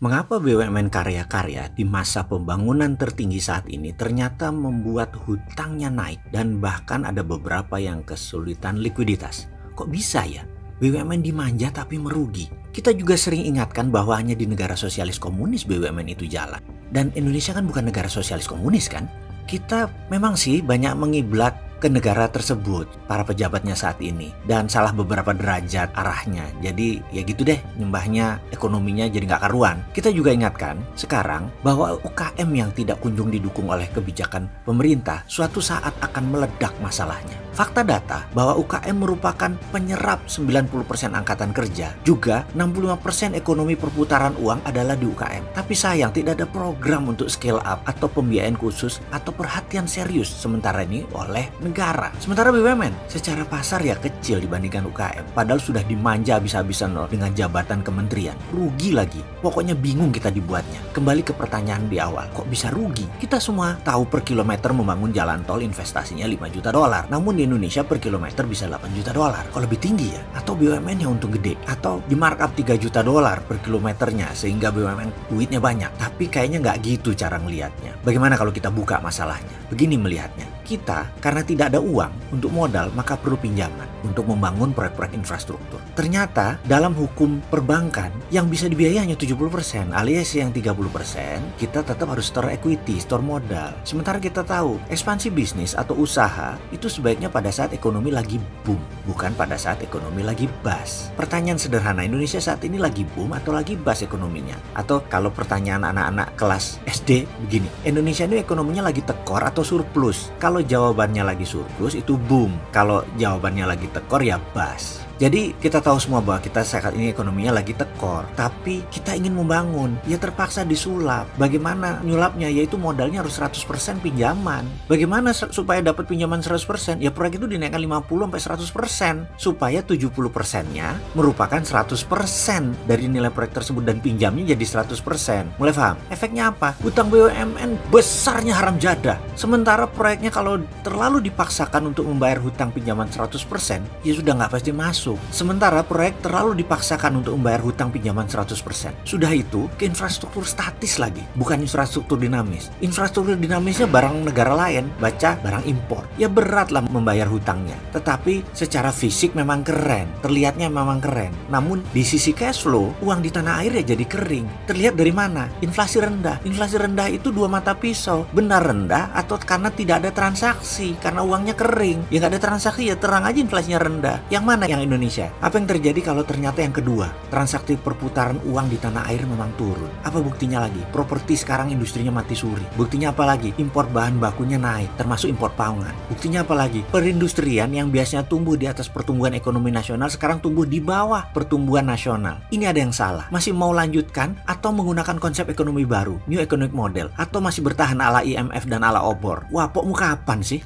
Mengapa BUMN karya-karya di masa pembangunan tertinggi saat ini ternyata membuat hutangnya naik dan bahkan ada beberapa yang kesulitan likuiditas? Kok bisa ya? BUMN dimanja tapi merugi. Kita juga sering ingatkan bahwa hanya di negara sosialis komunis BUMN itu jalan. Dan Indonesia kan bukan negara sosialis komunis kan? Kita memang sih banyak mengiblat ke negara tersebut, para pejabatnya saat ini, dan salah beberapa derajat arahnya. Jadi ya gitu deh, nyembahnya ekonominya jadi nggak karuan. Kita juga ingatkan sekarang bahwa UKM yang tidak kunjung didukung oleh kebijakan pemerintah suatu saat akan meledak masalahnya. Fakta data bahwa UKM merupakan penyerap 90% angkatan kerja, juga 65% ekonomi perputaran uang adalah di UKM. Tapi sayang tidak ada program untuk scale up atau pembiayaan khusus atau perhatian serius sementara ini oleh negara. Sementara BUMN secara pasar ya kecil dibandingkan UKM. Padahal sudah dimanja habis-habisan loh dengan jabatan kementerian. Rugi lagi. Pokoknya bingung kita dibuatnya. Kembali ke pertanyaan di awal. Kok bisa rugi? Kita semua tahu per kilometer membangun jalan tol investasinya 5 juta dolar. Namun di Indonesia per kilometer bisa 8 juta dolar. Kok lebih tinggi ya? Atau BUMN yang untung gede? Atau di markup 3 juta dolar per kilometernya sehingga BUMN duitnya banyak. Tapi kayaknya nggak gitu cara ngelihatnya. Bagaimana kalau kita buka masalahnya? Begini melihatnya. Kita karena tidak ada uang untuk modal maka perlu pinjaman untuk membangun proyek-proyek infrastruktur. Ternyata dalam hukum perbankan yang bisa dibiayai hanya 70% alias yang 30% kita tetap harus store equity, store modal. Sementara kita tahu ekspansi bisnis atau usaha itu sebaiknya pada saat ekonomi lagi boom, bukan pada saat ekonomi lagi bust. Pertanyaan sederhana, Indonesia saat ini lagi boom atau lagi bust ekonominya? Atau kalau pertanyaan anak-anak kelas SD begini, Indonesia ini ekonominya lagi tekor atau surplus? Kalau jawabannya lagi surplus itu boom, kalau jawabannya lagi tekor ya bust. Jadi kita tahu semua bahwa kita saat ini ekonominya lagi tekor, tapi kita ingin membangun, ya terpaksa disulap. Bagaimana nyulapnya? Yaitu modalnya harus 100% pinjaman. Bagaimana supaya dapat pinjaman 100%? Ya proyek itu dinaikkan 50-100% supaya 70%-nya merupakan 100% dari nilai proyek tersebut dan pinjamnya jadi 100%. Mulai paham? Efeknya apa? Hutang BUMN besarnya haram jadah. Sementara proyeknya kalau terlalu dipaksakan untuk membayar hutang pinjaman 100%, ya sudah nggak pasti masuk. Sementara proyek terlalu dipaksakan untuk membayar hutang pinjaman 100%. Sudah itu ke infrastruktur statis lagi, bukan infrastruktur dinamis. Infrastruktur dinamisnya barang negara lain, baca barang impor. Ya berat lah membayar hutangnya. Tetapi secara fisik memang keren, terlihatnya memang keren. Namun di sisi cash flow, uang di tanah air ya jadi kering. Terlihat dari mana? Inflasi rendah. Inflasi rendah itu dua mata pisau. Benar rendah atau karena tidak ada transaksi, karena uangnya kering. Ya nggak ada transaksi ya terang aja inflasinya rendah. Yang mana yang Indonesia? Apa yang terjadi kalau ternyata yang kedua, transaksi perputaran uang di tanah air memang turun? Apa buktinya lagi? Properti sekarang industrinya mati suri. Buktinya apa lagi? Impor bahan bakunya naik, termasuk impor pangan. Buktinya apa lagi? Perindustrian yang biasanya tumbuh di atas pertumbuhan ekonomi nasional sekarang tumbuh di bawah pertumbuhan nasional. Ini ada yang salah. Masih mau lanjutkan atau menggunakan konsep ekonomi baru, new economic model, atau masih bertahan ala IMF dan ala obor? Wah, pok mau kapan sih?